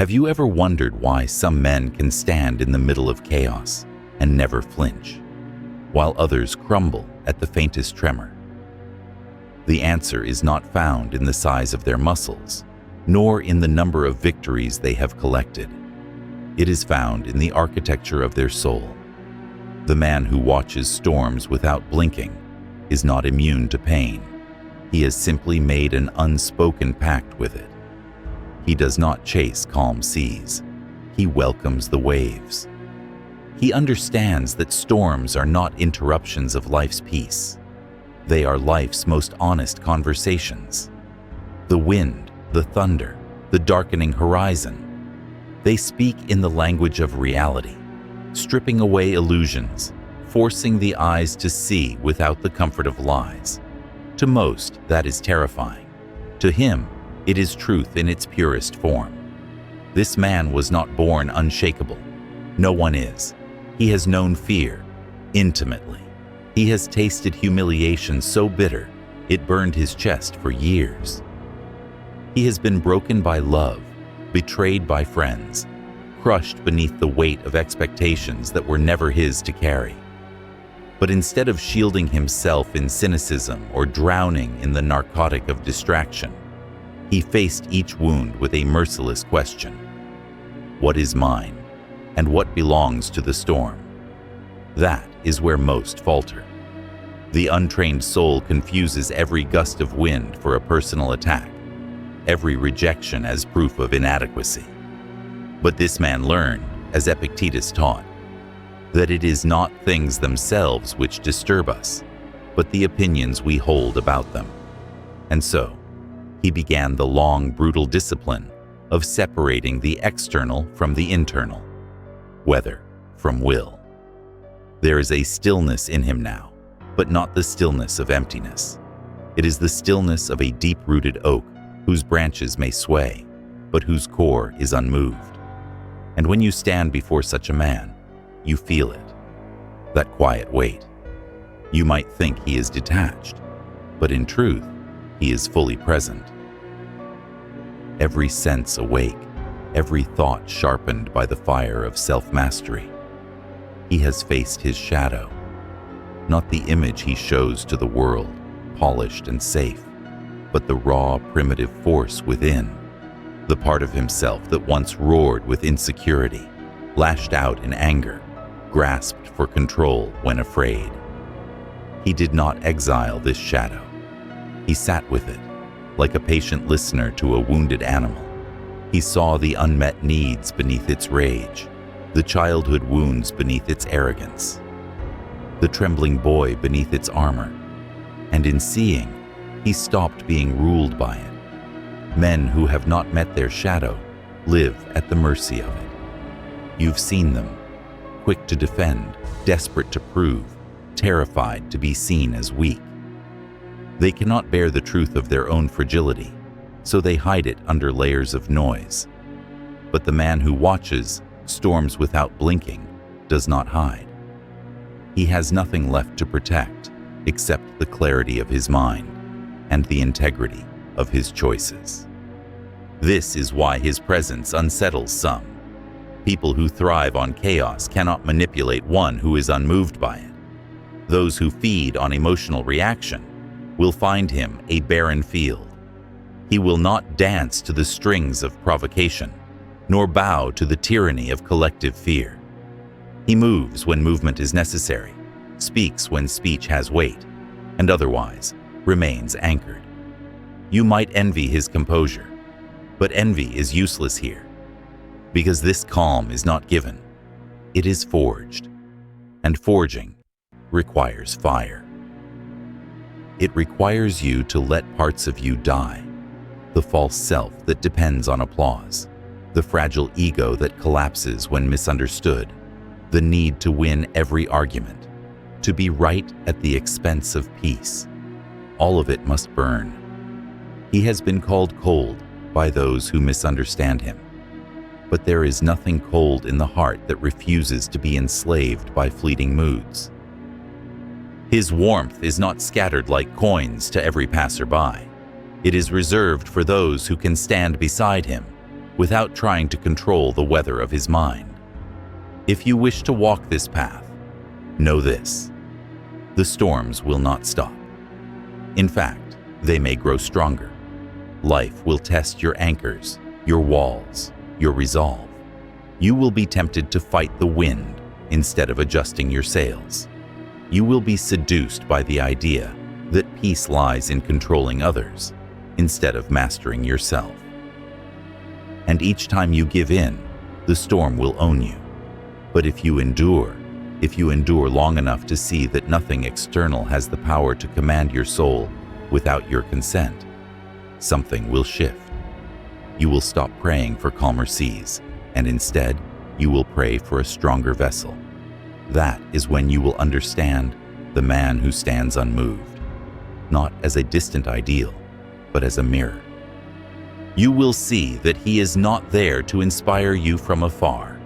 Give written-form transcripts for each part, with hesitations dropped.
Have you ever wondered why some men can stand in the middle of chaos and never flinch, while others crumble at the faintest tremor? The answer is not found in the size of their muscles, nor in the number of victories they have collected. It is found in the architecture of their soul. The man who watches storms without blinking is not immune to pain. He has simply made an unspoken pact with it. He does not chase calm seas. He welcomes the waves. He understands that storms are not interruptions of life's peace. They are life's most honest conversations. The wind, the thunder, the darkening horizon. They speak in the language of reality, stripping away illusions, forcing the eyes to see without the comfort of lies. To most, that is terrifying. To him, it is truth in its purest form. This man was not born unshakable. No one is. He has known fear intimately. He has tasted humiliation so bitter, it burned his chest for years. He has been broken by love, betrayed by friends, crushed beneath the weight of expectations that were never his to carry. But instead of shielding himself in cynicism or drowning in the narcotic of distraction, he faced each wound with a merciless question. What is mine, and what belongs to the storm? That is where most falter. The untrained soul confuses every gust of wind for a personal attack, every rejection as proof of inadequacy. But this man learned, as Epictetus taught, that it is not things themselves which disturb us, but the opinions we hold about them. And so, he began the long, brutal discipline of separating the external from the internal, weather from will. There is a stillness in him now, but not the stillness of emptiness. It is the stillness of a deep-rooted oak whose branches may sway, but whose core is unmoved. And when you stand before such a man, you feel it, that quiet weight. You might think he is detached, but in truth, he is fully present. Every sense awake, every thought sharpened by the fire of self-mastery. He has faced his shadow, not the image he shows to the world, polished and safe, but the raw, primitive force within, the part of himself that once roared with insecurity, lashed out in anger, grasped for control when afraid. He did not exile this shadow. He sat with it, like a patient listener to a wounded animal. He saw the unmet needs beneath its rage, the childhood wounds beneath its arrogance, the trembling boy beneath its armor. And in seeing, he stopped being ruled by it. Men who have not met their shadow live at the mercy of it. You've seen them, quick to defend, desperate to prove, terrified to be seen as weak. They cannot bear the truth of their own fragility, so they hide it under layers of noise. But the man who watches storms without blinking does not hide. He has nothing left to protect except the clarity of his mind and the integrity of his choices. This is why his presence unsettles some. People who thrive on chaos cannot manipulate one who is unmoved by it. Those who feed on emotional reaction will find him a barren field. He will not dance to the strings of provocation, nor bow to the tyranny of collective fear. He moves when movement is necessary, speaks when speech has weight, and otherwise remains anchored. You might envy his composure, but envy is useless here, because this calm is not given, it is forged, and forging requires fire. It requires you to let parts of you die, the false self that depends on applause, the fragile ego that collapses when misunderstood, the need to win every argument, to be right at the expense of peace. All of it must burn. He has been called cold by those who misunderstand him. But there is nothing cold in the heart that refuses to be enslaved by fleeting moods. His warmth is not scattered like coins to every passerby. It is reserved for those who can stand beside him, without trying to control the weather of his mind. If you wish to walk this path, know this: the storms will not stop. In fact, they may grow stronger. Life will test your anchors, your walls, your resolve. You will be tempted to fight the wind instead of adjusting your sails. You will be seduced by the idea that peace lies in controlling others instead of mastering yourself. And each time you give in, the storm will own you. But if you endure long enough to see that nothing external has the power to command your soul without your consent, something will shift. You will stop praying for calmer seas, and instead, you will pray for a stronger vessel. That is when you will understand the man who stands unmoved, not as a distant ideal, but as a mirror. You will see that he is not there to inspire you from afar.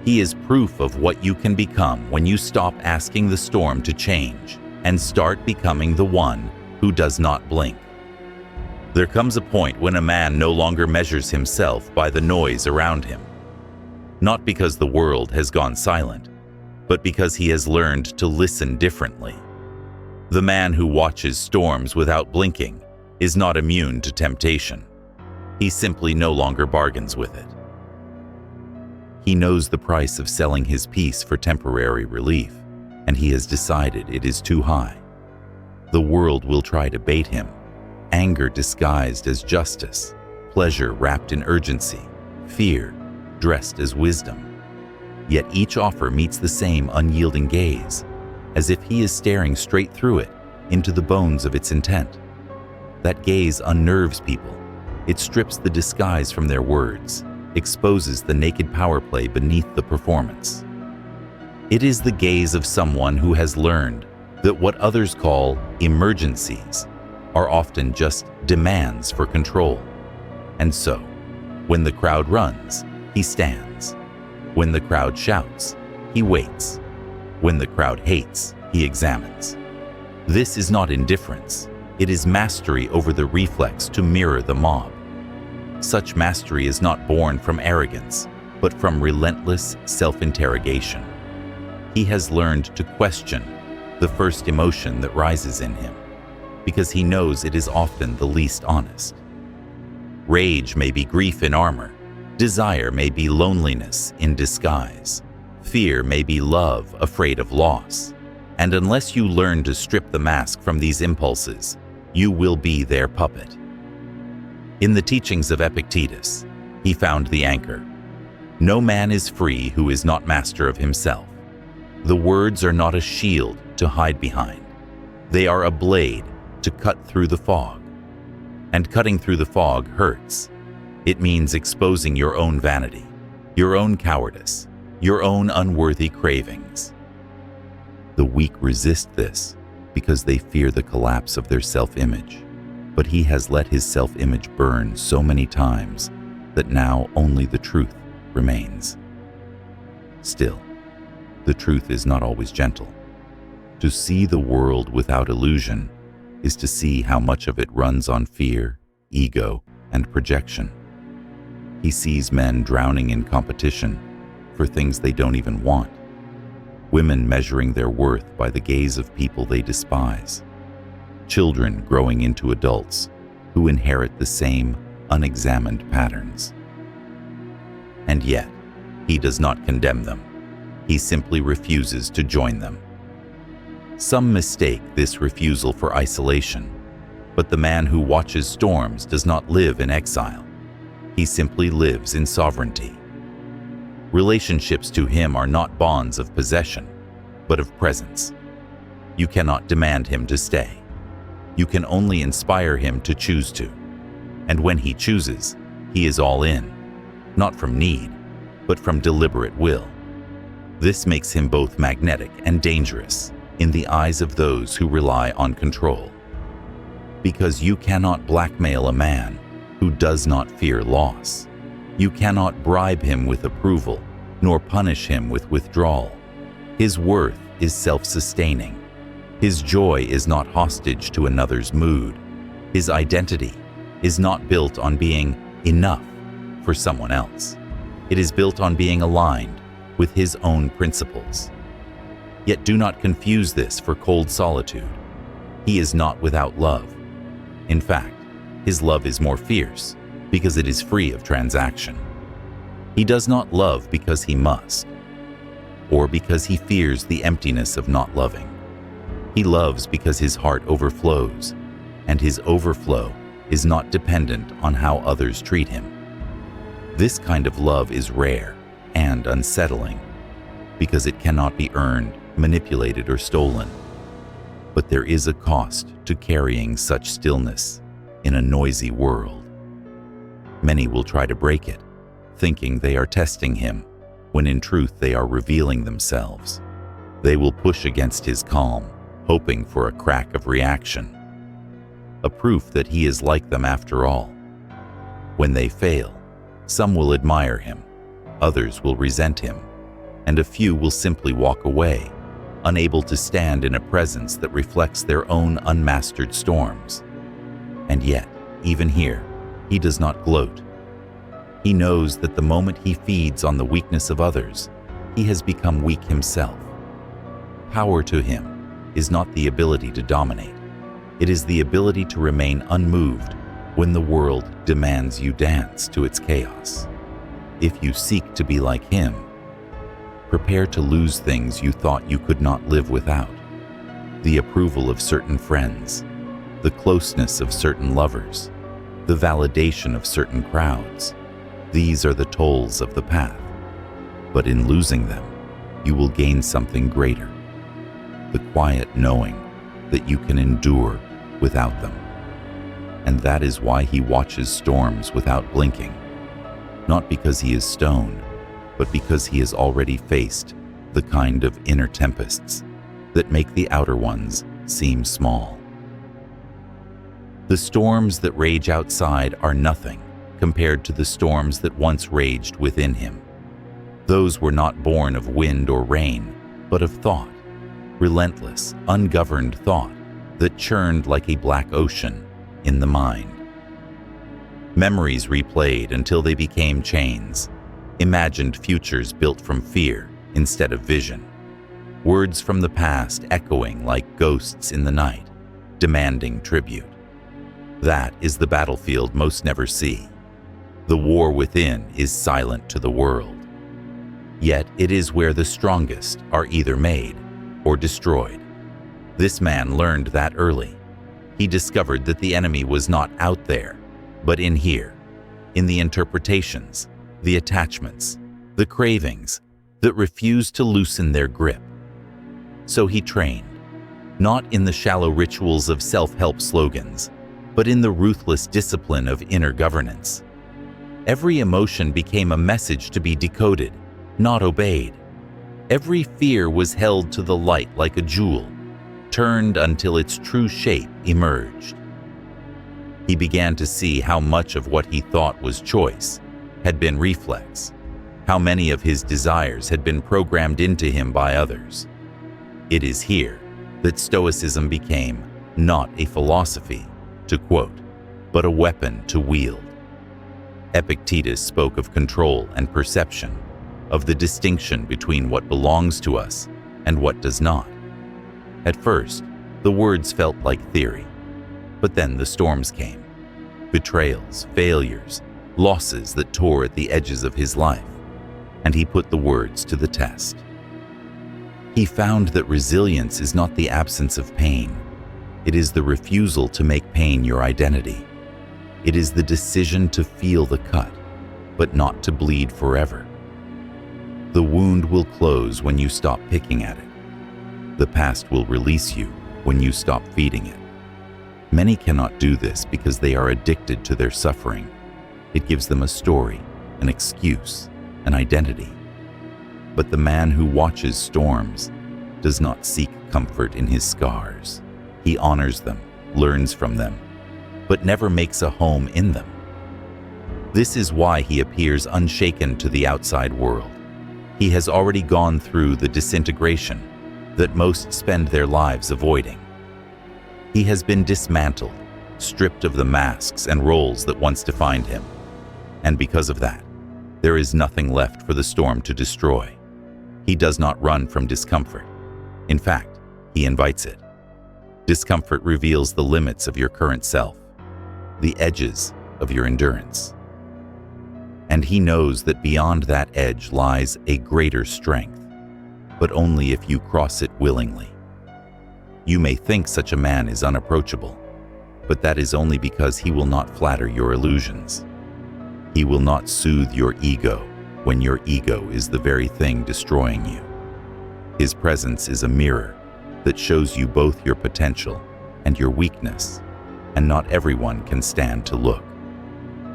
He is proof of what you can become when you stop asking the storm to change and start becoming the one who does not blink. There comes a point when a man no longer measures himself by the noise around him, not because the world has gone silent, but because he has learned to listen differently. The man who watches storms without blinking is not immune to temptation. He simply no longer bargains with it. He knows the price of selling his peace for temporary relief, and he has decided it is too high. The world will try to bait him, anger disguised as justice, pleasure wrapped in urgency, fear dressed as wisdom. Yet each offer meets the same unyielding gaze, as if he is staring straight through it, into the bones of its intent. That gaze unnerves people. It strips the disguise from their words, exposes the naked power play beneath the performance. It is the gaze of someone who has learned that what others call emergencies are often just demands for control. And so, when the crowd runs, he stands. When the crowd shouts, he waits. When the crowd hates, he examines. This is not indifference. It is mastery over the reflex to mirror the mob. Such mastery is not born from arrogance, but from relentless self-interrogation. He has learned to question the first emotion that rises in him, because he knows it is often the least honest. Rage may be grief in armor. Desire may be loneliness in disguise. Fear may be love afraid of loss. And unless you learn to strip the mask from these impulses, you will be their puppet. In the teachings of Epictetus, he found the anchor. No man is free who is not master of himself. The words are not a shield to hide behind. They are a blade to cut through the fog. And cutting through the fog hurts. It means exposing your own vanity, your own cowardice, your own unworthy cravings. The weak resist this because they fear the collapse of their self-image. But he has let his self-image burn so many times that now only the truth remains. Still, the truth is not always gentle. To see the world without illusion is to see how much of it runs on fear, ego, and projection. He sees men drowning in competition for things they don't even want. Women measuring their worth by the gaze of people they despise. Children growing into adults who inherit the same unexamined patterns. And yet, he does not condemn them. He simply refuses to join them. Some mistake this refusal for isolation, but the man who watches storms does not live in exile. He simply lives in sovereignty. Relationships to him are not bonds of possession, but of presence. You cannot demand him to stay. You can only inspire him to choose to. And when he chooses, he is all in, not from need, but from deliberate will. This makes him both magnetic and dangerous in the eyes of those who rely on control. Because you cannot blackmail a man who does not fear loss. You cannot bribe him with approval, nor punish him with withdrawal. His worth is self-sustaining. His joy is not hostage to another's mood. His identity is not built on being enough for someone else. It is built on being aligned with his own principles. Yet do not confuse this for cold solitude. He is not without love. In fact, his love is more fierce because it is free of transaction. He does not love because he must, or because he fears the emptiness of not loving. He loves because his heart overflows, and his overflow is not dependent on how others treat him. This kind of love is rare and unsettling because it cannot be earned, manipulated, or stolen. But there is a cost to carrying such stillness in a noisy world. Many will try to break it, thinking they are testing him, when in truth they are revealing themselves. They will push against his calm, hoping for a crack of reaction, a proof that he is like them after all. When they fail, some will admire him, others will resent him, and a few will simply walk away, unable to stand in a presence that reflects their own unmastered storms. And yet, even here, he does not gloat. He knows that the moment he feeds on the weakness of others, he has become weak himself. Power to him is not the ability to dominate. It is the ability to remain unmoved when the world demands you dance to its chaos. If you seek to be like him, prepare to lose things you thought you could not live without. The approval of certain friends, the closeness of certain lovers, the validation of certain crowds. These are the tolls of the path. But in losing them, you will gain something greater, the quiet knowing that you can endure without them. And that is why he watches storms without blinking, not because he is stone, but because he has already faced the kind of inner tempests that make the outer ones seem small. The storms that rage outside are nothing compared to the storms that once raged within him. Those were not born of wind or rain, but of thought, relentless, ungoverned thought that churned like a black ocean in the mind. Memories replayed until they became chains, imagined futures built from fear instead of vision, words from the past echoing like ghosts in the night, demanding tribute. That is the battlefield most never see. The war within is silent to the world. Yet it is where the strongest are either made or destroyed. This man learned that early. He discovered that the enemy was not out there, but in here, in the interpretations, the attachments, the cravings that refused to loosen their grip. So he trained, not in the shallow rituals of self-help slogans, but in the ruthless discipline of inner governance. Every emotion became a message to be decoded, not obeyed. Every fear was held to the light like a jewel, turned until its true shape emerged. He began to see how much of what he thought was choice had been reflex, how many of his desires had been programmed into him by others. It is here that Stoicism became not a philosophy, to quote, but a weapon to wield. Epictetus spoke of control and perception, of the distinction between what belongs to us and what does not. At first, the words felt like theory, but then the storms came. Betrayals, failures, losses that tore at the edges of his life, and he put the words to the test. He found that resilience is not the absence of pain. It is the refusal to make pain your identity. It is the decision to feel the cut, but not to bleed forever. The wound will close when you stop picking at it. The past will release you when you stop feeding it. Many cannot do this because they are addicted to their suffering. It gives them a story, an excuse, an identity. But the man who watches storms does not seek comfort in his scars. He honors them, learns from them, but never makes a home in them. This is why he appears unshaken to the outside world. He has already gone through the disintegration that most spend their lives avoiding. He has been dismantled, stripped of the masks and roles that once defined him, And because of that, there is nothing left for the storm to destroy. He does not run from discomfort. In fact, he invites it. Discomfort reveals the limits of your current self, the edges of your endurance. And he knows that beyond that edge lies a greater strength, but only if you cross it willingly. You may think such a man is unapproachable, but that is only because he will not flatter your illusions. He will not soothe your ego when your ego is the very thing destroying you. His presence is a mirror that shows you both your potential and your weakness, and not everyone can stand to look.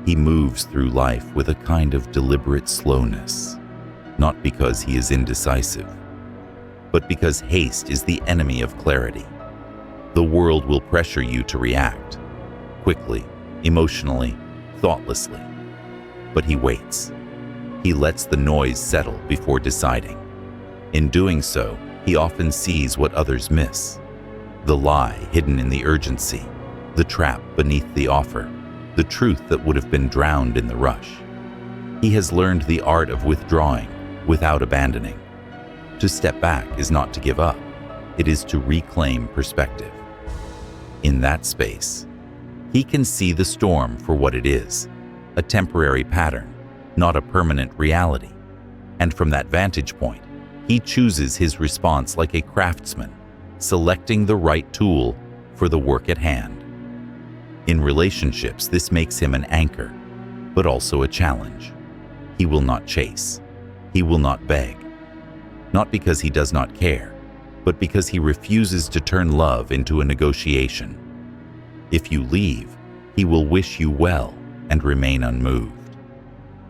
He moves through life with a kind of deliberate slowness, not because he is indecisive, but because haste is the enemy of clarity. The world will pressure you to react, quickly, emotionally, thoughtlessly. But he waits. He lets the noise settle before deciding. In doing so, he often sees what others miss: the lie hidden in the urgency, the trap beneath the offer, the truth that would have been drowned in the rush. He has learned the art of withdrawing without abandoning. To step back is not to give up, it is to reclaim perspective. In that space, he can see the storm for what it is, a temporary pattern, not a permanent reality. And from that vantage point, he chooses his response like a craftsman, selecting the right tool for the work at hand. In relationships, this makes him an anchor, but also a challenge. He will not chase. He will not beg. Not because he does not care, but because he refuses to turn love into a negotiation. If you leave, he will wish you well and remain unmoved.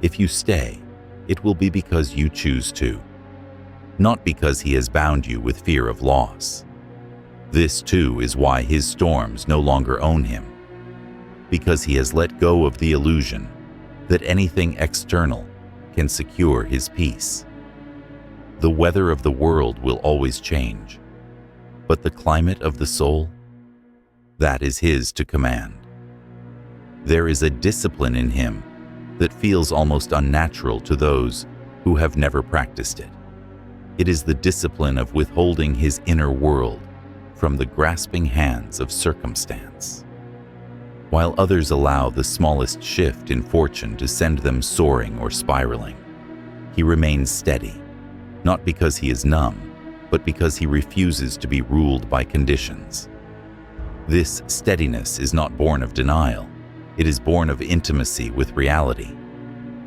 If you stay, it will be because you choose to, not because he has bound you with fear of loss. This too is why his storms no longer own him, because he has let go of the illusion that anything external can secure his peace. The weather of the world will always change, but the climate of the soul, that is his to command. There is a discipline in him that feels almost unnatural to those who have never practiced it. It is the discipline of withholding his inner world from the grasping hands of circumstance. While others allow the smallest shift in fortune to send them soaring or spiraling, he remains steady, not because he is numb, but because he refuses to be ruled by conditions. This steadiness is not born of denial. It is born of intimacy with reality.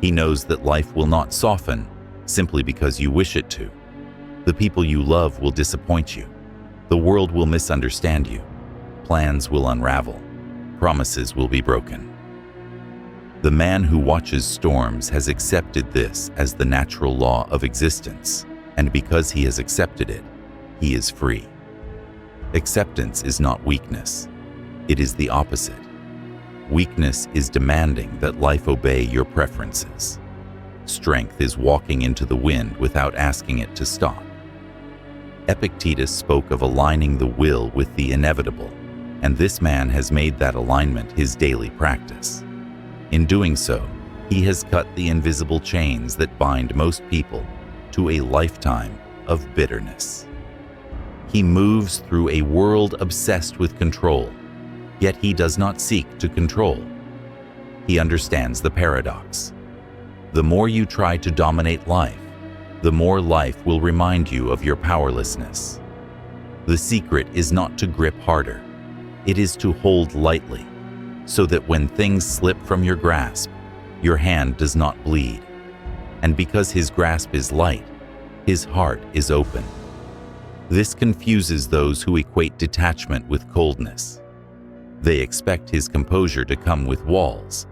He knows that life will not soften simply because you wish it to. The people you love will disappoint you. The world will misunderstand you. Plans will unravel. Promises will be broken. The man who watches storms has accepted this as the natural law of existence, and because he has accepted it, he is free. Acceptance is not weakness. It is the opposite. Weakness is demanding that life obey your preferences. Strength is walking into the wind without asking it to stop. Epictetus spoke of aligning the will with the inevitable, and this man has made that alignment his daily practice. In doing so, he has cut the invisible chains that bind most people to a lifetime of bitterness. He moves through a world obsessed with control, yet he does not seek to control. He understands the paradox. The more you try to dominate life, the more life will remind you of your powerlessness. The secret is not to grip harder. It is to hold lightly, so that when things slip from your grasp, your hand does not bleed. And because his grasp is light, his heart is open. This confuses those who equate detachment with coldness. They expect his composure to come with walls.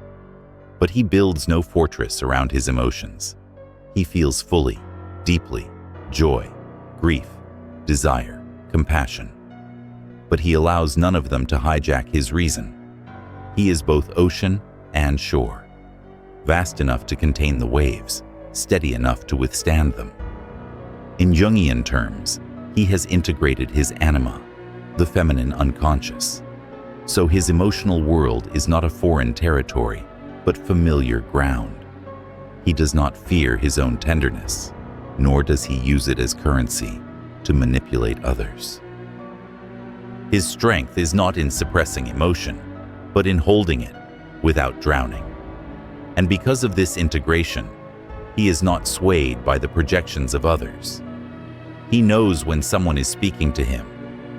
But he builds no fortress around his emotions. He feels fully, deeply, joy, grief, desire, compassion. But he allows none of them to hijack his reason. He is both ocean and shore, vast enough to contain the waves, steady enough to withstand them. In Jungian terms, he has integrated his anima, the feminine unconscious. So his emotional world is not a foreign territory, but familiar ground. He does not fear his own tenderness, nor does he use it as currency to manipulate others. His strength is not in suppressing emotion, but in holding it without drowning. And because of this integration, he is not swayed by the projections of others. He knows when someone is speaking to him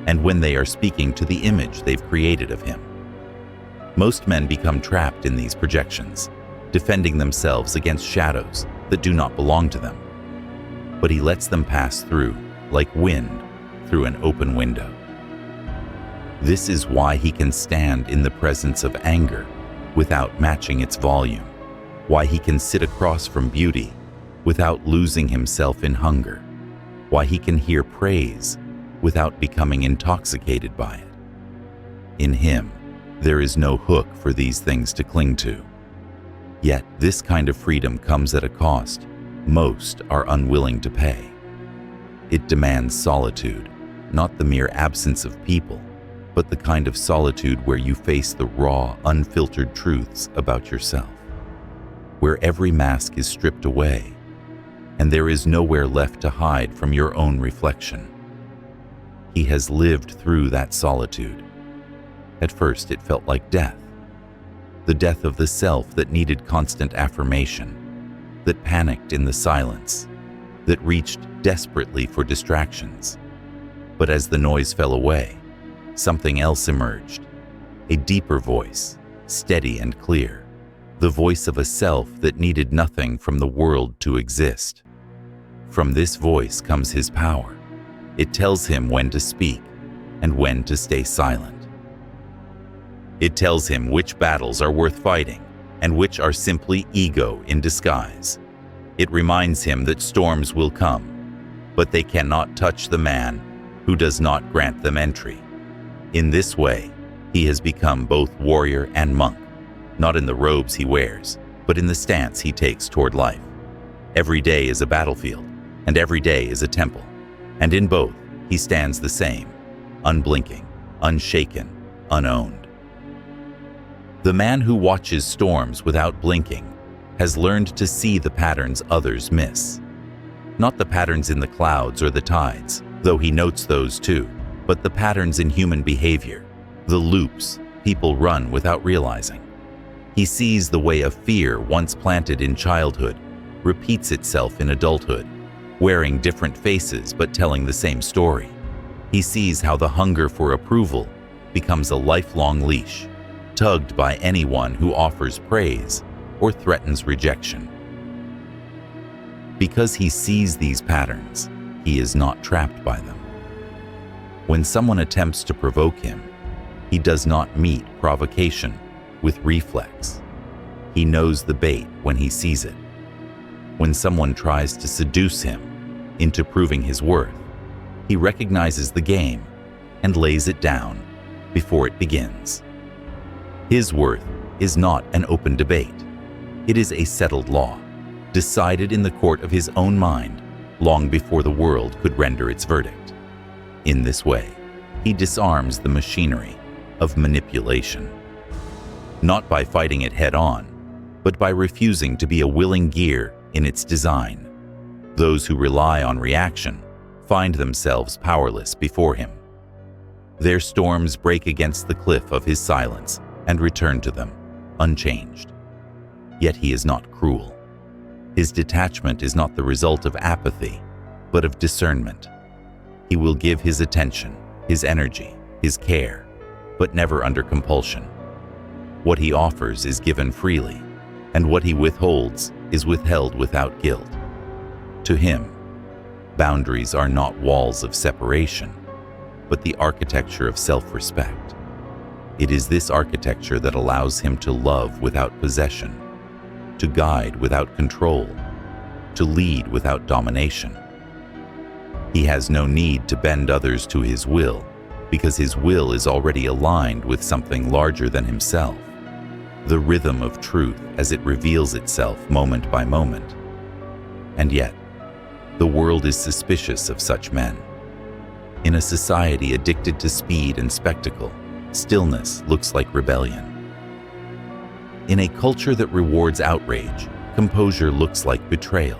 and when they are speaking to the image they've created of him. Most men become trapped in these projections, defending themselves against shadows that do not belong to them. But he lets them pass through, like wind through an open window. This is why he can stand in the presence of anger without matching its volume, why he can sit across from beauty without losing himself in hunger, why he can hear praise without becoming intoxicated by it. In him, there is no hook for these things to cling to. Yet this kind of freedom comes at a cost most are unwilling to pay. It demands solitude, not the mere absence of people, but the kind of solitude where you face the raw, unfiltered truths about yourself, where every mask is stripped away, and there is nowhere left to hide from your own reflection. He has lived through that solitude. At first it felt like death, the death of the self that needed constant affirmation, that panicked in the silence, that reached desperately for distractions. But as the noise fell away, something else emerged, a deeper voice, steady and clear, the voice of a self that needed nothing from the world to exist. From this voice comes his power. It tells him when to speak and when to stay silent. It tells him which battles are worth fighting and which are simply ego in disguise. It reminds him that storms will come, but they cannot touch the man who does not grant them entry. In this way, he has become both warrior and monk, not in the robes he wears, but in the stance he takes toward life. Every day is a battlefield, and every day is a temple, and in both he stands the same, unblinking, unshaken, unowned. The man who watches storms without blinking has learned to see the patterns others miss. Not the patterns in the clouds or the tides, though he notes those too, but the patterns in human behavior, the loops people run without realizing. He sees the way a fear once planted in childhood repeats itself in adulthood, wearing different faces but telling the same story. He sees how the hunger for approval becomes a lifelong leash, tugged by anyone who offers praise or threatens rejection. Because he sees these patterns, he is not trapped by them. When someone attempts to provoke him, he does not meet provocation with reflex. He knows the bait when he sees it. When someone tries to seduce him into proving his worth, he recognizes the game and lays it down before it begins. His worth is not an open debate. It is a settled law, decided in the court of his own mind long before the world could render its verdict. In this way, he disarms the machinery of manipulation, not by fighting it head-on, but by refusing to be a willing gear in its design. Those who rely on reaction find themselves powerless before him. Their storms break against the cliff of his silence and return to them, unchanged. Yet he is not cruel. His detachment is not the result of apathy, but of discernment. He will give his attention, his energy, his care, but never under compulsion. What he offers is given freely, and what he withholds is withheld without guilt. To him, boundaries are not walls of separation, but the architecture of self-respect. It is this architecture that allows him to love without possession, to guide without control, to lead without domination. He has no need to bend others to his will, because his will is already aligned with something larger than himself, the rhythm of truth as it reveals itself moment by moment. And yet, the world is suspicious of such men. In a society addicted to speed and spectacle, stillness looks like rebellion. In a culture that rewards outrage, composure looks like betrayal.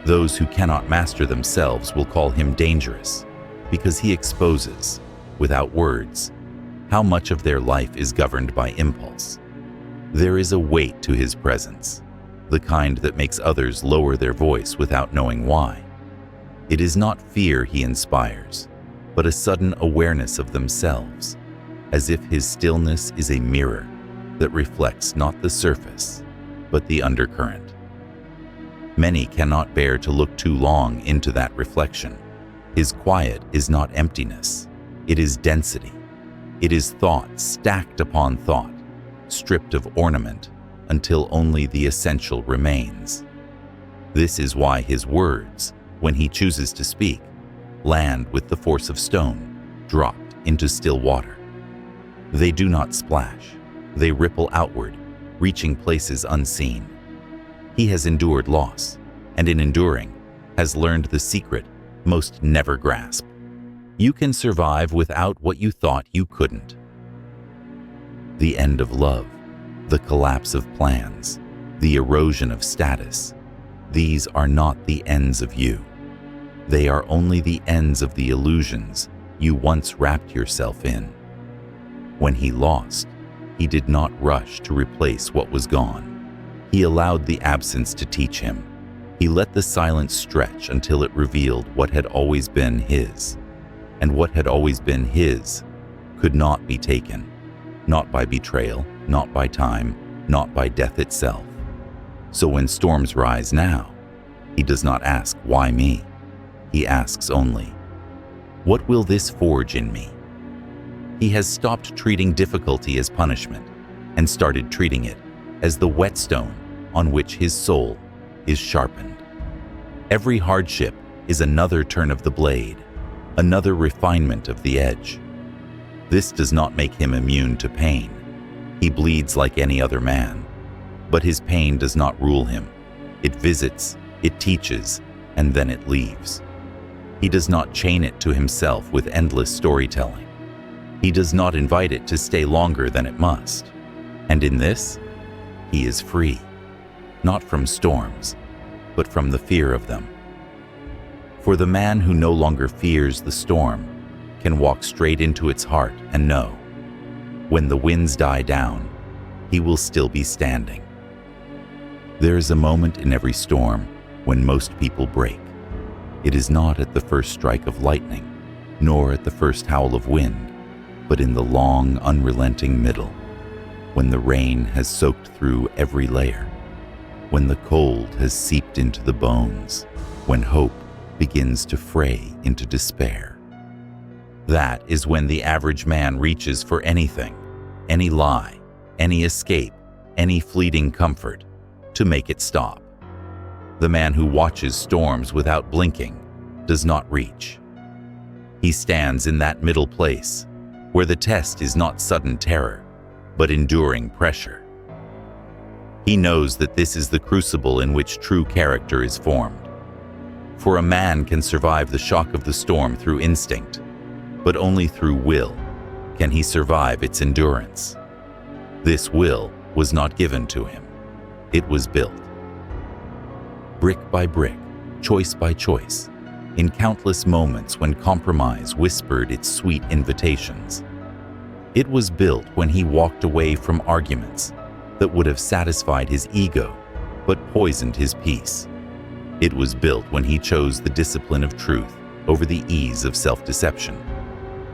Those who cannot master themselves will call him dangerous, because he exposes, without words, how much of their life is governed by impulse. There is a weight to his presence, the kind that makes others lower their voice without knowing why. It is not fear he inspires, but a sudden awareness of themselves, as if his stillness is a mirror that reflects not the surface, but the undercurrent. Many cannot bear to look too long into that reflection. His quiet is not emptiness, it is density. It is thought stacked upon thought, stripped of ornament until only the essential remains. This is why his words, when he chooses to speak, land with the force of stone, dropped into still water. They do not splash, they ripple outward, reaching places unseen. He has endured loss, and in enduring, has learned the secret most never grasp. You can survive without what you thought you couldn't. The end of love, the collapse of plans, the erosion of status, these are not the ends of you. They are only the ends of the illusions you once wrapped yourself in. When he lost, he did not rush to replace what was gone. He allowed the absence to teach him. He let the silence stretch until it revealed what had always been his. And what had always been his could not be taken, not by betrayal, not by time, not by death itself. So when storms rise now, he does not ask, "Why me?" He asks only, "What will this forge in me?" He has stopped treating difficulty as punishment and started treating it as the whetstone on which his soul is sharpened. Every hardship is another turn of the blade, another refinement of the edge. This does not make him immune to pain. He bleeds like any other man. But his pain does not rule him. It visits, it teaches, and then it leaves. He does not chain it to himself with endless storytelling. He does not invite it to stay longer than it must. And in this, he is free, not from storms, but from the fear of them. For the man who no longer fears the storm can walk straight into its heart and know, when the winds die down, he will still be standing. There is a moment in every storm when most people break. It is not at the first strike of lightning, nor at the first howl of wind, but in the long, unrelenting middle, when the rain has soaked through every layer, when the cold has seeped into the bones, when hope begins to fray into despair. That is when the average man reaches for anything, any lie, any escape, any fleeting comfort, to make it stop. The man who watches storms without blinking does not reach. He stands in that middle place, where the test is not sudden terror, but enduring pressure. He knows that this is the crucible in which true character is formed. For a man can survive the shock of the storm through instinct, but only through will can he survive its endurance. This will was not given to him. It was built. Brick by brick, choice by choice, in countless moments when compromise whispered its sweet invitations. It was built when he walked away from arguments that would have satisfied his ego but poisoned his peace. It was built when he chose the discipline of truth over the ease of self-deception.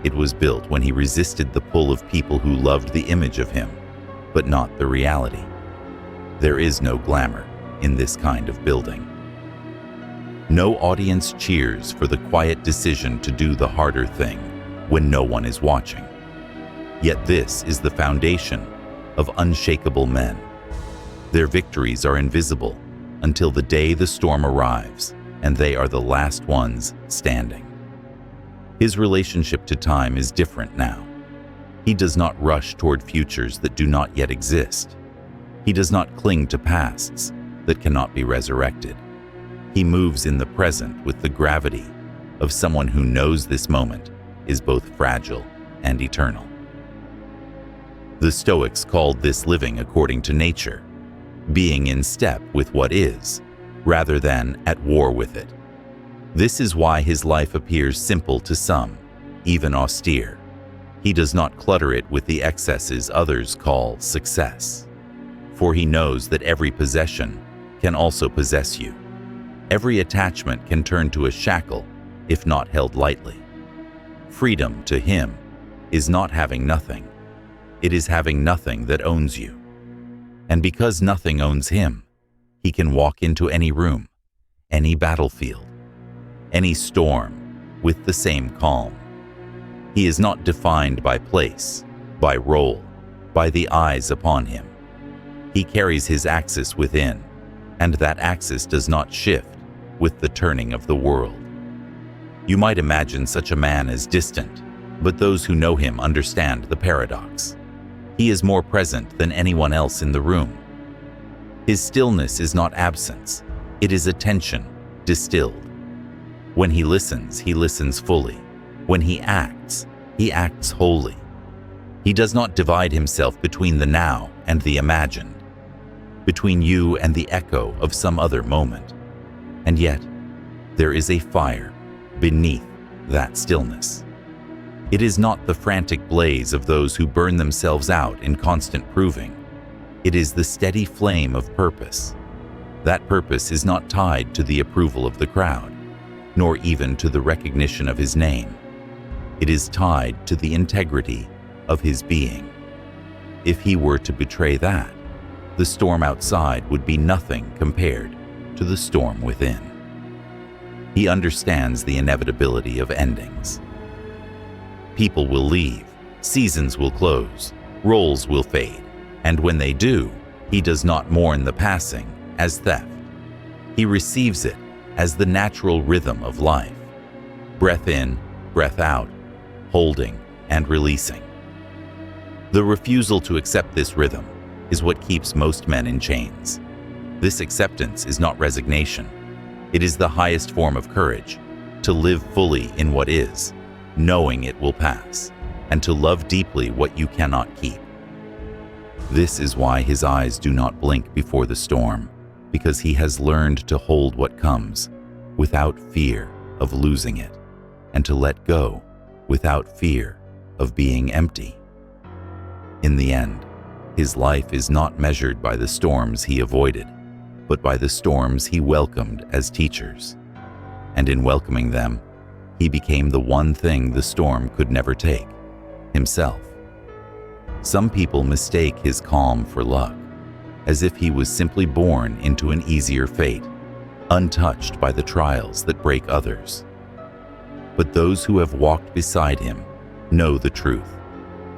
It was built when he resisted the pull of people who loved the image of him, but not the reality. There is no glamour in this kind of building. No audience cheers for the quiet decision to do the harder thing when no one is watching. Yet this is the foundation of unshakable men. Their victories are invisible until the day the storm arrives and they are the last ones standing. His relationship to time is different now. He does not rush toward futures that do not yet exist. He does not cling to pasts that cannot be resurrected. He moves in the present with the gravity of someone who knows this moment is both fragile and eternal. The Stoics called this living according to nature, being in step with what is, rather than at war with it. This is why his life appears simple to some, even austere. He does not clutter it with the excesses others call success, for he knows that every possession can also possess you. Every attachment can turn to a shackle if not held lightly. Freedom to him is not having nothing. It is having nothing that owns you. And because nothing owns him, he can walk into any room, any battlefield, any storm with the same calm. He is not defined by place, by role, by the eyes upon him. He carries his axis within, and that axis does not shift with the turning of the world. You might imagine such a man as distant, but those who know him understand the paradox. He is more present than anyone else in the room. His stillness is not absence, it is attention distilled. When he listens fully. When he acts wholly. He does not divide himself between the now and the imagined, between you and the echo of some other moment. And yet, there is a fire beneath that stillness. It is not the frantic blaze of those who burn themselves out in constant proving. It is the steady flame of purpose. That purpose is not tied to the approval of the crowd, nor even to the recognition of his name. It is tied to the integrity of his being. If he were to betray that, the storm outside would be nothing compared to the storm within. He understands the inevitability of endings. People will leave, seasons will close, roles will fade, and when they do, he does not mourn the passing as theft. He receives it as the natural rhythm of life. Breath in, breath out, holding and releasing. The refusal to accept this rhythm is what keeps most men in chains. This acceptance is not resignation. It is the highest form of courage, to live fully in what is, knowing it will pass, and to love deeply what you cannot keep. This is why his eyes do not blink before the storm, because he has learned to hold what comes without fear of losing it, and to let go without fear of being empty. In the end, his life is not measured by the storms he avoided, but by the storms he welcomed as teachers. And in welcoming them, he became the one thing the storm could never take, himself. Some people mistake his calm for luck, as if he was simply born into an easier fate, untouched by the trials that break others. But those who have walked beside him know the truth.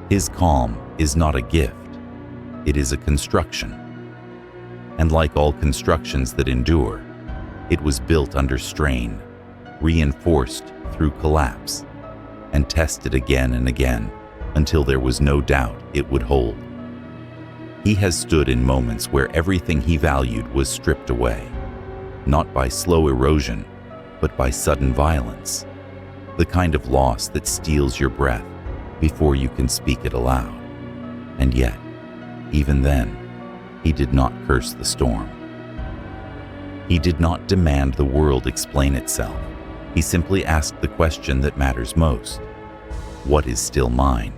His calm is not a gift, it is a construction. And like all constructions that endure, it was built under strain, reinforced through collapse, and tested again and again until there was no doubt it would hold. He has stood in moments where everything he valued was stripped away, not by slow erosion, but by sudden violence, the kind of loss that steals your breath before you can speak it aloud. And yet, even then, he did not curse the storm. He did not demand the world explain itself. He simply asked the question that matters most: what is still mine?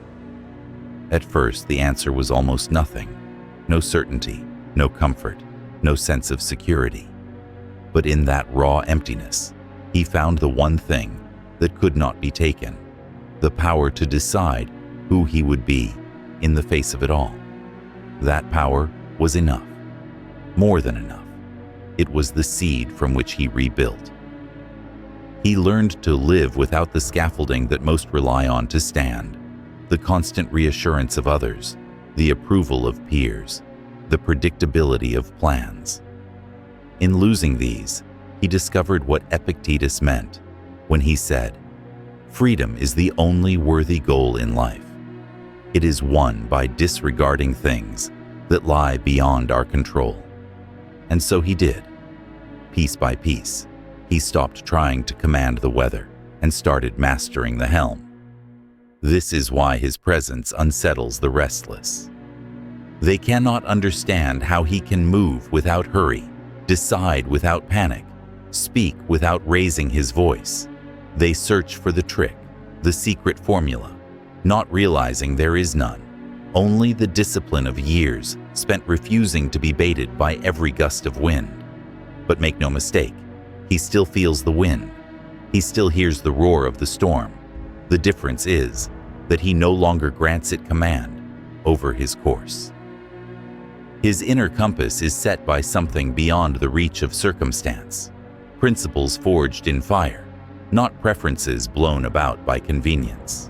At first, the answer was almost nothing. No certainty, no comfort, no sense of security. But in that raw emptiness, he found the one thing that could not be taken: the power to decide who he would be in the face of it all. That power was enough, more than enough. It was the seed from which he rebuilt. He learned to live without the scaffolding that most rely on to stand, the constant reassurance of others, the approval of peers, the predictability of plans. In losing these, he discovered what Epictetus meant when he said, "Freedom is the only worthy goal in life. It is won by disregarding things that lie beyond our control." And so he did. Piece by piece, he stopped trying to command the weather and started mastering the helm. This is why his presence unsettles the restless. They cannot understand how he can move without hurry, decide without panic, speak without raising his voice. They search for the trick, the secret formula, not realizing there is none, only the discipline of years spent refusing to be baited by every gust of wind. But make no mistake, he still feels the wind. He still hears the roar of the storm. The difference is that he no longer grants it command over his course. His inner compass is set by something beyond the reach of circumstance, principles forged in fire, not preferences blown about by convenience.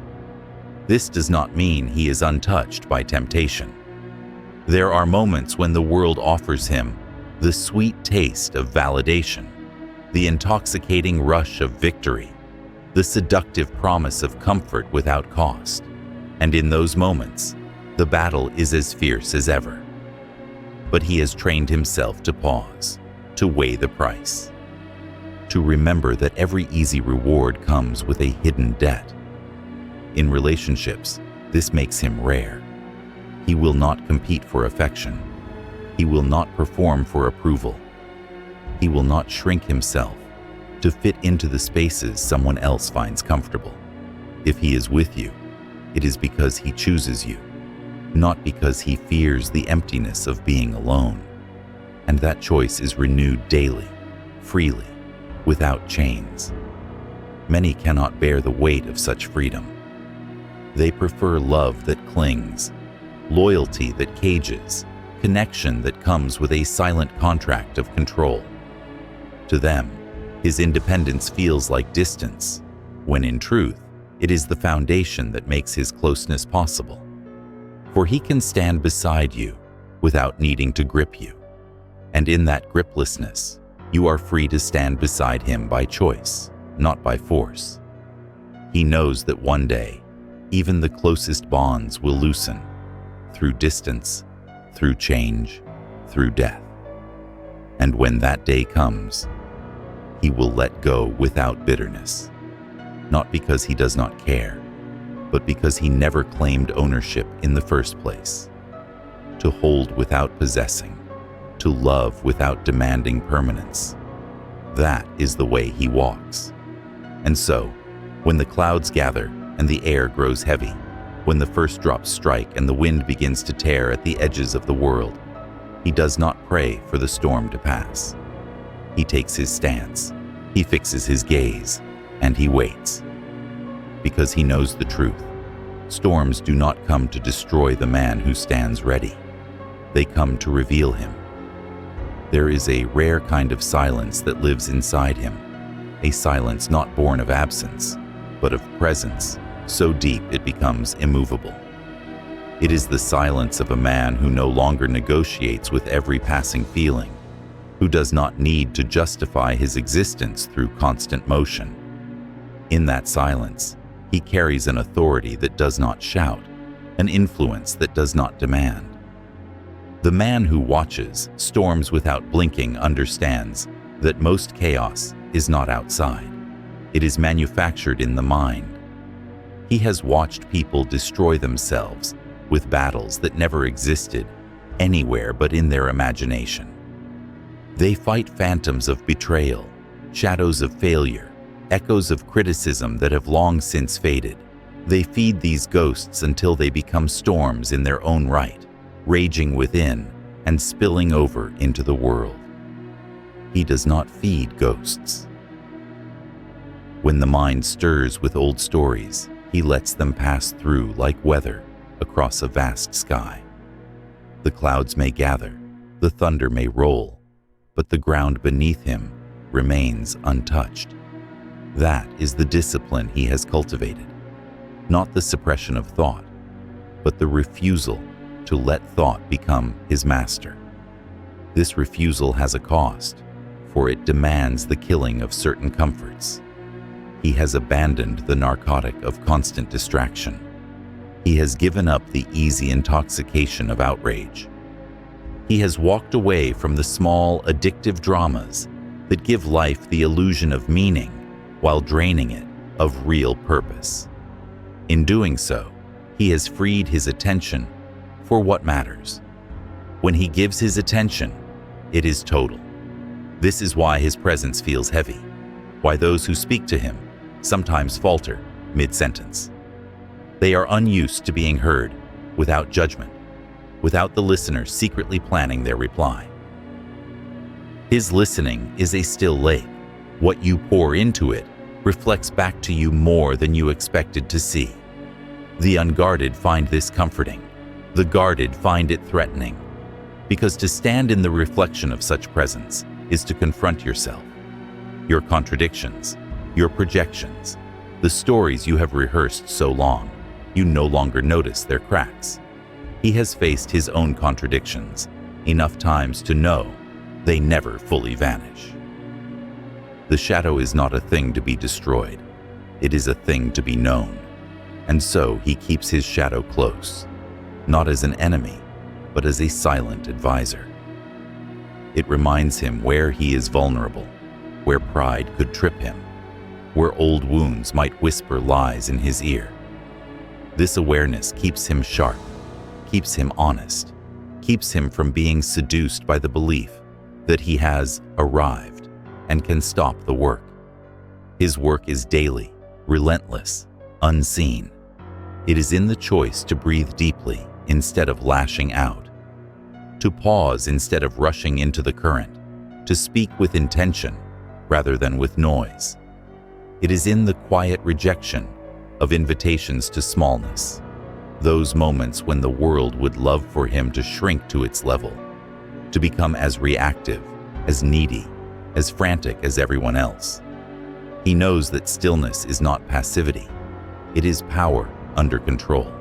This does not mean he is untouched by temptation. There are moments when the world offers him the sweet taste of validation, the intoxicating rush of victory, the seductive promise of comfort without cost. And in those moments, the battle is as fierce as ever. But he has trained himself to pause, to weigh the price, to remember that every easy reward comes with a hidden debt. In relationships, this makes him rare. He will not compete for affection. He will not perform for approval. He will not shrink himself to fit into the spaces someone else finds comfortable. If he is with you, it is because he chooses you, not because he fears the emptiness of being alone. And that choice is renewed daily, freely, without chains. Many cannot bear the weight of such freedom. They prefer love that clings, loyalty that cages, connection that comes with a silent contract of control. To them, his independence feels like distance, when in truth, it is the foundation that makes his closeness possible. For he can stand beside you without needing to grip you. And in that griplessness, you are free to stand beside him by choice, not by force. He knows that one day, even the closest bonds will loosen, through distance, through change, through death. And when that day comes, he will let go without bitterness, not because he does not care, but because he never claimed ownership in the first place. To hold without possessing, to love without demanding permanence. That is the way he walks. And so, when the clouds gather and the air grows heavy, when the first drops strike and the wind begins to tear at the edges of the world, he does not pray for the storm to pass. He takes his stance, he fixes his gaze, and he waits. Because he knows the truth. Storms do not come to destroy the man who stands ready. They come to reveal him. There is a rare kind of silence that lives inside him, a silence not born of absence, but of presence, so deep it becomes immovable. It is the silence of a man who no longer negotiates with every passing feeling, who does not need to justify his existence through constant motion. In that silence, he carries an authority that does not shout, an influence that does not demand. The man who watches storms without blinking understands that most chaos is not outside. It is manufactured in the mind. He has watched people destroy themselves with battles that never existed anywhere but in their imagination. They fight phantoms of betrayal, shadows of failure, echoes of criticism that have long since faded. They feed these ghosts until they become storms in their own right, raging within and spilling over into the world. He does not feed ghosts. When the mind stirs with old stories, he lets them pass through like weather across a vast sky. The clouds may gather, the thunder may roll, but the ground beneath him remains untouched. That is the discipline he has cultivated, not the suppression of thought, but the refusal to let thought become his master. This refusal has a cost, for it demands the killing of certain comforts. He has abandoned the narcotic of constant distraction. He has given up the easy intoxication of outrage. He has walked away from the small, addictive dramas that give life the illusion of meaning while draining it of real purpose. In doing so, he has freed his attention for what matters, When he gives his attention, it is total. This is why his presence feels heavy, why those who speak to him sometimes falter mid-sentence. They are unused to being heard without judgment, without the listener secretly planning their reply. His listening is a still lake. What you pour into it reflects back to you more than you expected to see. The unguarded find this comforting. The guarded find it threatening. Because to stand in the reflection of such presence is to confront yourself, your contradictions, your projections, the stories you have rehearsed so long, you no longer notice their cracks. He has faced his own contradictions enough times to know they never fully vanish. The shadow is not a thing to be destroyed. It is a thing to be known. And so he keeps his shadow close, not as an enemy, but as a silent advisor. It reminds him where he is vulnerable, where pride could trip him, where old wounds might whisper lies in his ear. This awareness keeps him sharp, keeps him honest, keeps him from being seduced by the belief that he has arrived and can stop the work. His work is daily, relentless, unseen. It is in the choice to breathe deeply instead of lashing out, to pause instead of rushing into the current, to speak with intention rather than with noise. It is in the quiet rejection of invitations to smallness, those moments when the world would love for him to shrink to its level, to become as reactive, as needy, as frantic as everyone else. He knows that stillness is not passivity. It is power under control.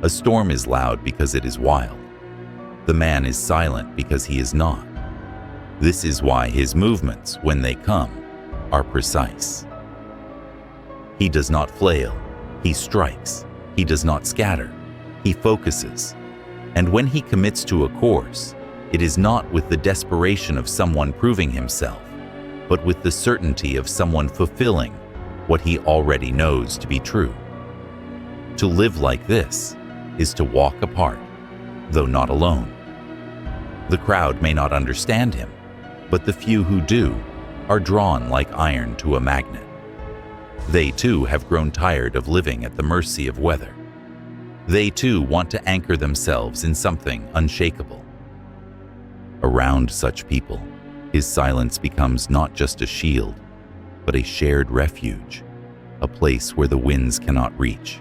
A storm is loud because it is wild. The man is silent because he is not. This is why his movements, when they come, are precise. He does not flail. He strikes. He does not scatter. He focuses. And when he commits to a course, it is not with the desperation of someone proving himself, but with the certainty of someone fulfilling what he already knows to be true. To live like this is to walk apart, though not alone. The crowd may not understand him, but the few who do are drawn like iron to a magnet. They too have grown tired of living at the mercy of weather. They too want to anchor themselves in something unshakable. Around such people, his silence becomes not just a shield, but a shared refuge, a place where the winds cannot reach.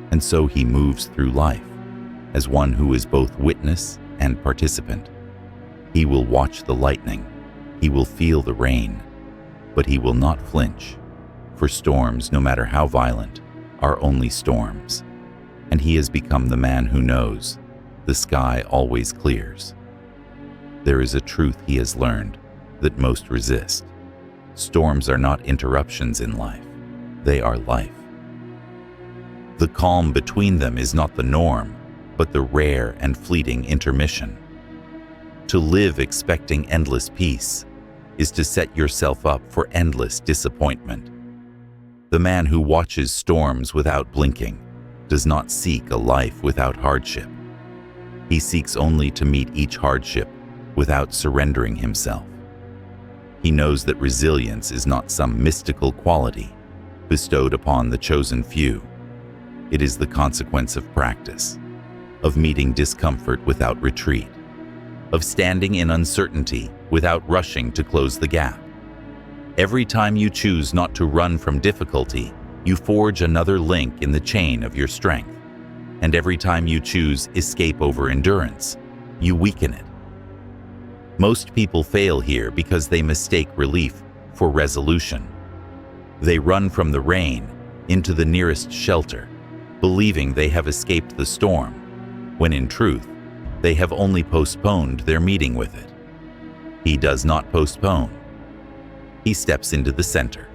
And so he moves through life as one who is both witness and participant. He will watch the lightning, he will feel the rain, but he will not flinch, for storms, no matter how violent, are only storms. And he has become the man who knows the sky always clears. There is a truth he has learned that most resist. Storms are not interruptions in life, they are life. The calm between them is not the norm, but the rare and fleeting intermission. To live expecting endless peace is to set yourself up for endless disappointment. The man who watches storms without blinking does not seek a life without hardship. He seeks only to meet each hardship without surrendering himself. He knows that resilience is not some mystical quality bestowed upon the chosen few. It is the consequence of practice, of meeting discomfort without retreat, of standing in uncertainty without rushing to close the gap. Every time you choose not to run from difficulty, you forge another link in the chain of your strength. And every time you choose escape over endurance, you weaken it. Most people fail here because they mistake relief for resolution. They run from the rain into the nearest shelter, believing they have escaped the storm, when in truth, they have only postponed their meeting with it. He does not postpone. He steps into the center,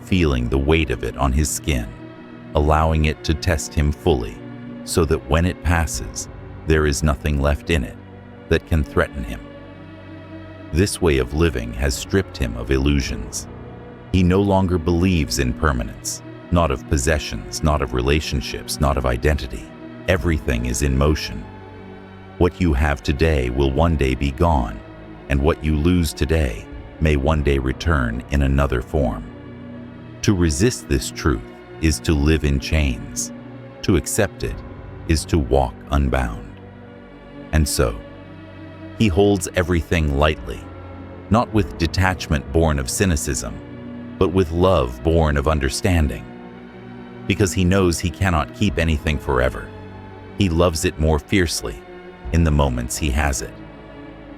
feeling the weight of it on his skin, allowing it to test him fully, so that when it passes, there is nothing left in it that can threaten him. This way of living has stripped him of illusions. He no longer believes in permanence, not of possessions, not of relationships, not of identity. Everything is in motion. What you have today will one day be gone, and what you lose today may one day return in another form. To resist this truth is to live in chains. To accept it is to walk unbound. And so, he holds everything lightly, not with detachment born of cynicism, but with love born of understanding. Because he knows he cannot keep anything forever, he loves it more fiercely in the moments he has it.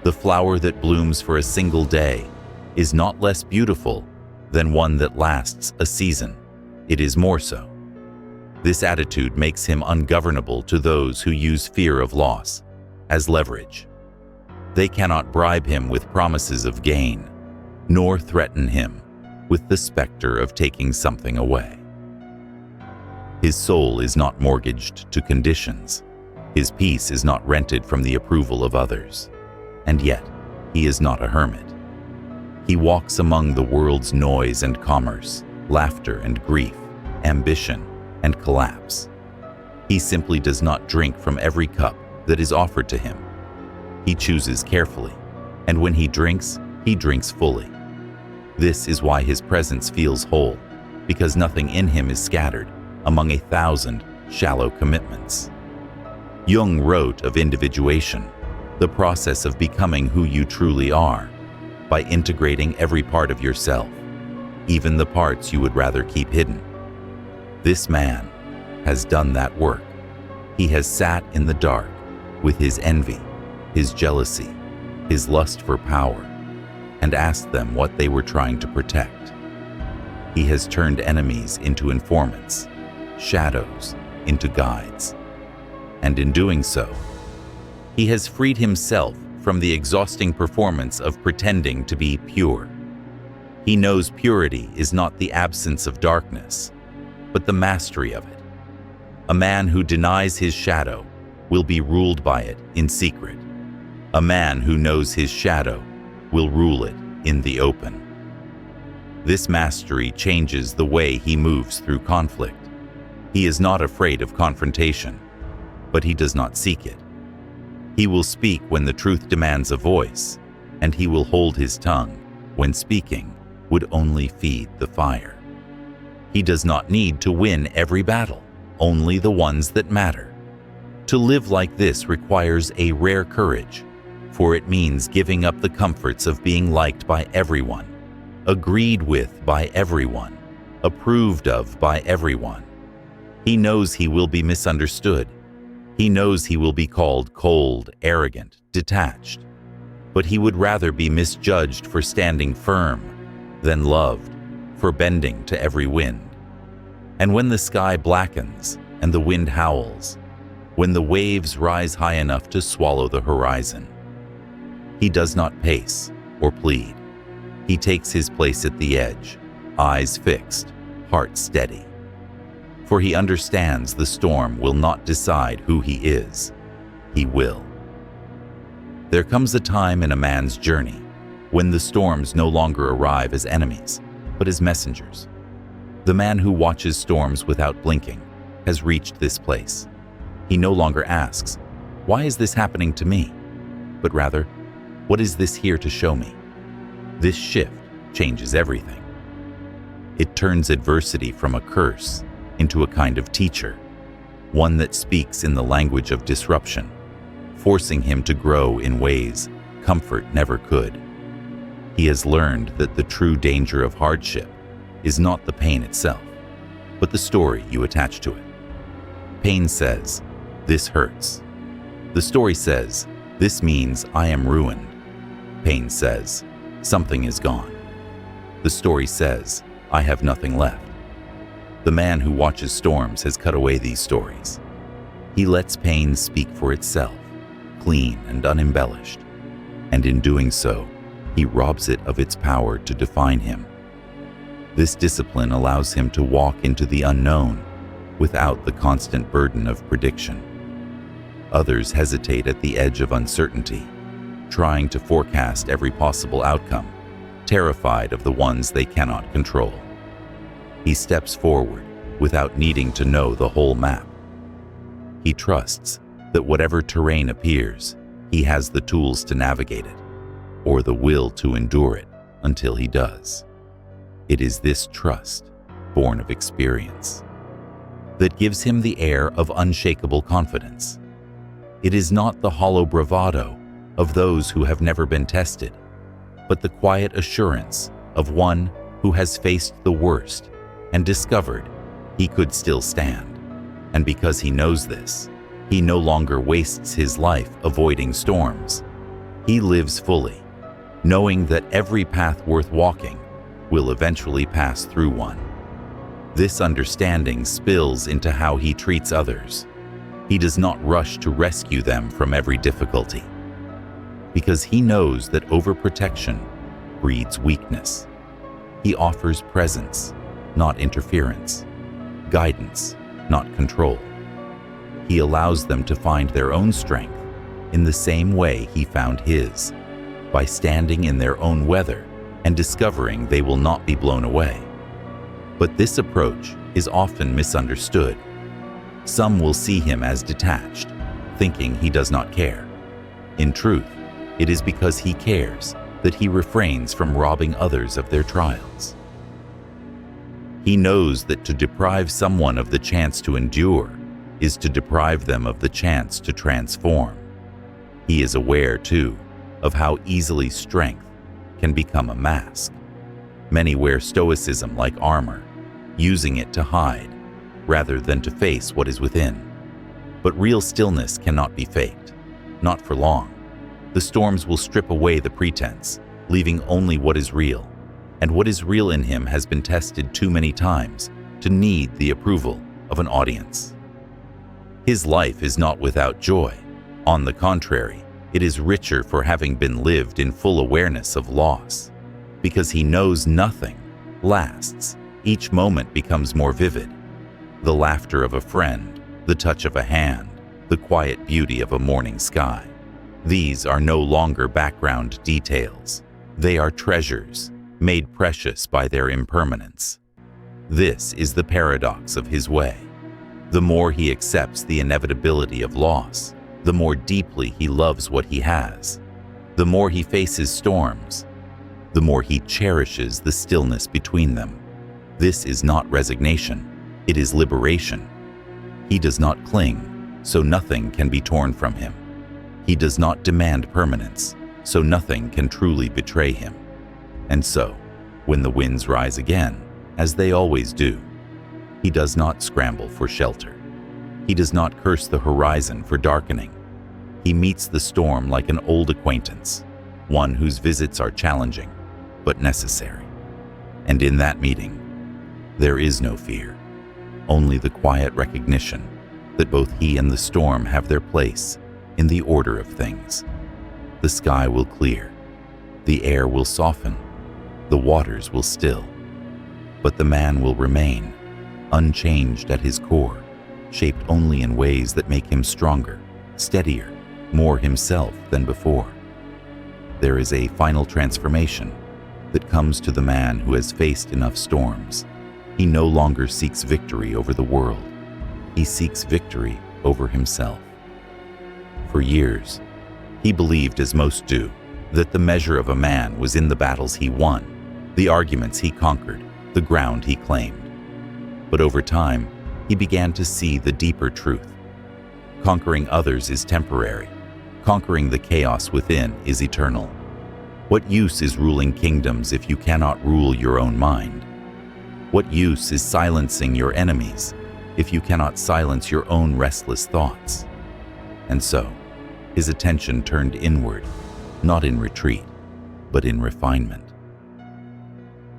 The flower that blooms for a single day is not less beautiful than one that lasts a season. It is more so. This attitude makes him ungovernable to those who use fear of loss as leverage. They cannot bribe him with promises of gain, nor threaten him with the specter of taking something away. His soul is not mortgaged to conditions. His peace is not rented from the approval of others. And yet, he is not a hermit. He walks among the world's noise and commerce, laughter and grief, ambition and collapse. He simply does not drink from every cup that is offered to him. He chooses carefully, and when he drinks fully. This is why his presence feels whole, because nothing in him is scattered among 1,000 shallow commitments. Jung wrote of individuation, the process of becoming who you truly are, by integrating every part of yourself, even the parts you would rather keep hidden. This man has done that work. He has sat in the dark with his envy, his jealousy, his lust for power, and asked them what they were trying to protect. He has turned enemies into informants, shadows into guides. And in doing so, he has freed himself from the exhausting performance of pretending to be pure. He knows purity is not the absence of darkness, but the mastery of it. A man who denies his shadow will be ruled by it in secret. A man who knows his shadow will rule it in the open. This mastery changes the way he moves through conflict. He is not afraid of confrontation, but he does not seek it. He will speak when the truth demands a voice, and he will hold his tongue when speaking would only feed the fire. He does not need to win every battle, only the ones that matter. To live like this requires a rare courage, for it means giving up the comforts of being liked by everyone, agreed with by everyone, approved of by everyone. He knows he will be misunderstood. He knows he will be called cold, arrogant, detached. But he would rather be misjudged for standing firm than loved for bending to every wind. And when the sky blackens and the wind howls, when the waves rise high enough to swallow the horizon, he does not pace or plead. He takes his place at the edge, eyes fixed, heart steady. For he understands the storm will not decide who he is. He will. There comes a time in a man's journey when the storms no longer arrive as enemies, but as messengers. The man who watches storms without blinking has reached this place. He no longer asks, "Why is this happening to me?" but rather, "What is this here to show me?" This shift changes everything. It turns adversity from a curse into a kind of teacher, one that speaks in the language of disruption, forcing him to grow in ways comfort never could. He has learned that the true danger of hardship is not the pain itself, but the story you attach to it. Pain says, "This hurts." The story says, "This means I am ruined." Pain says, "Something is gone." The story says, "I have nothing left." The man who watches storms has cut away these stories. He lets pain speak for itself, clean and unembellished, and in doing so, he robs it of its power to define him. This discipline allows him to walk into the unknown without the constant burden of prediction. Others hesitate at the edge of uncertainty, trying to forecast every possible outcome, terrified of the ones they cannot control. He steps forward without needing to know the whole map. He trusts that whatever terrain appears, he has the tools to navigate it, or the will to endure it until he does. It is this trust, born of experience, that gives him the air of unshakable confidence. It is not the hollow bravado of those who have never been tested, but the quiet assurance of one who has faced the worst and discovered he could still stand. And because he knows this, he no longer wastes his life avoiding storms. He lives fully, knowing that every path worth walking will eventually pass through one. This understanding spills into how he treats others. He does not rush to rescue them from every difficulty, because he knows that overprotection breeds weakness. He offers presence, not interference, guidance, not control. He allows them to find their own strength in the same way he found his, by standing in their own weather and discovering they will not be blown away. But this approach is often misunderstood. Some will see him as detached, thinking he does not care. In truth, it is because he cares that he refrains from robbing others of their trials. He knows that to deprive someone of the chance to endure is to deprive them of the chance to transform. He is aware, too, of how easily strength can become a mask. Many wear Stoicism like armor, using it to hide rather than to face what is within. But real stillness cannot be faked, not for long. The storms will strip away the pretense, leaving only what is real. And what is real in him has been tested too many times to need the approval of an audience. His life is not without joy. On the contrary, it is richer for having been lived in full awareness of loss. Because he knows nothing lasts, each moment becomes more vivid. The laughter of a friend, the touch of a hand, the quiet beauty of a morning sky. These are no longer background details. They are treasures, made precious by their impermanence. This is the paradox of his way. The more he accepts the inevitability of loss, the more deeply he loves what he has. The more he faces storms, the more he cherishes the stillness between them. This is not resignation, it is liberation. He does not cling, so nothing can be torn from him. He does not demand permanence, so nothing can truly betray him. And so, when the winds rise again, as they always do, he does not scramble for shelter. He does not curse the horizon for darkening. He meets the storm like an old acquaintance, one whose visits are challenging, but necessary. And in that meeting, there is no fear, only the quiet recognition that both he and the storm have their place in the order of things. The sky will clear, the air will soften, the waters will still, but the man will remain, unchanged at his core, shaped only in ways that make him stronger, steadier, more himself than before. There is a final transformation that comes to the man who has faced enough storms. He no longer seeks victory over the world. He seeks victory over himself. For years, he believed, as most do, that the measure of a man was in the battles he won, the arguments he conquered, the ground he claimed. But over time, he began to see the deeper truth. Conquering others is temporary. Conquering the chaos within is eternal. What use is ruling kingdoms if you cannot rule your own mind? What use is silencing your enemies if you cannot silence your own restless thoughts? And so, his attention turned inward, not in retreat, but in refinement.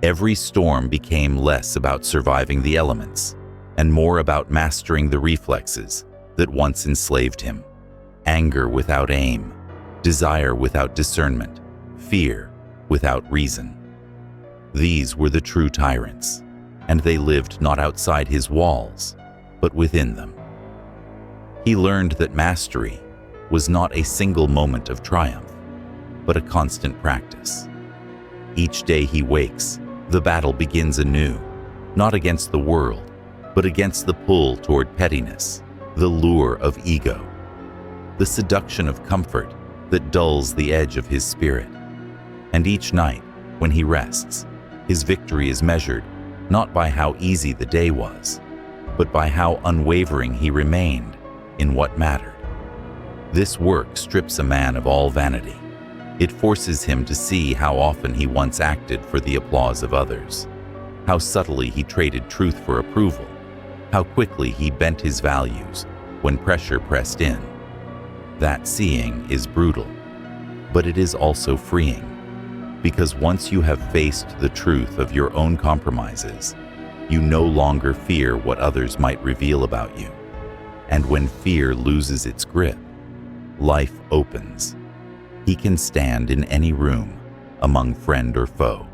Every storm became less about surviving the elements and more about mastering the reflexes that once enslaved him. Anger without aim, desire without discernment, fear without reason. These were the true tyrants, and they lived not outside his walls, but within them. He learned that mastery was not a single moment of triumph, but a constant practice. Each day he wakes, the battle begins anew, not against the world, but against the pull toward pettiness, the lure of ego. the seduction of comfort that dulls the edge of his spirit. And each night, when he rests, his victory is measured not by how easy the day was, but by how unwavering he remained in what mattered. This work strips a man of all vanity. It forces him to see how often he once acted for the applause of others, how subtly he traded truth for approval, how quickly he bent his values when pressure pressed in. That seeing is brutal, but it is also freeing, because once you have faced the truth of your own compromises, you no longer fear what others might reveal about you. And when fear loses its grip, life opens. He can stand in any room, among friend or foe,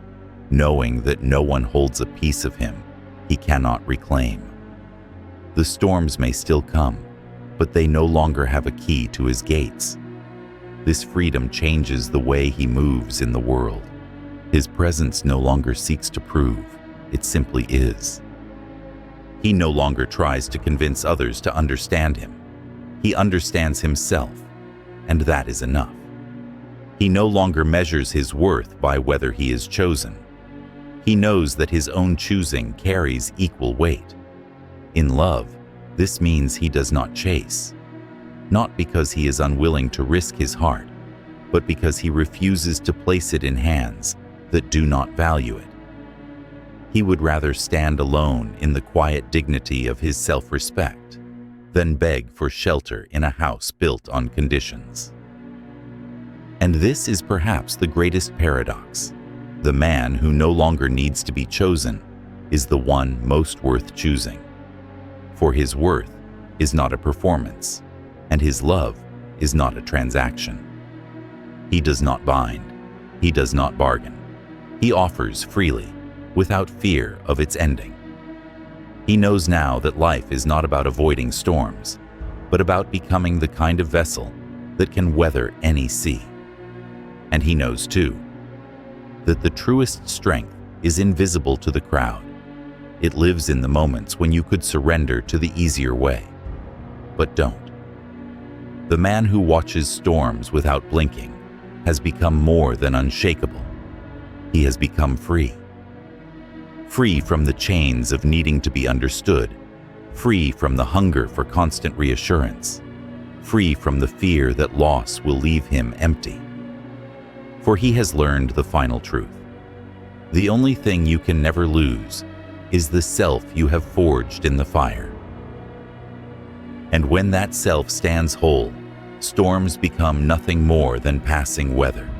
knowing that no one holds a piece of him he cannot reclaim. The storms may still come, but they no longer have a key to his gates. This freedom changes the way he moves in the world. His presence no longer seeks to prove, it simply is. He no longer tries to convince others to understand him. He understands himself, and that is enough. He no longer measures his worth by whether he is chosen. He knows that his own choosing carries equal weight. In love, this means he does not chase, not because he is unwilling to risk his heart, but because he refuses to place it in hands that do not value it. He would rather stand alone in the quiet dignity of his self-respect than beg for shelter in a house built on conditions. And this is perhaps the greatest paradox. The man who no longer needs to be chosen is the one most worth choosing. For his worth is not a performance, and his love is not a transaction. He does not bind, he does not bargain. He offers freely, without fear of its ending. He knows now that life is not about avoiding storms, but about becoming the kind of vessel that can weather any sea. And he knows, too, that the truest strength is invisible to the crowd. It lives in the moments when you could surrender to the easier way, but don't. The man who watches storms without blinking has become more than unshakable. He has become free. Free from the chains of needing to be understood, free from the hunger for constant reassurance, free from the fear that loss will leave him empty. For he has learned the final truth. The only thing you can never lose is the self you have forged in the fire. And when that self stands whole, storms become nothing more than passing weather.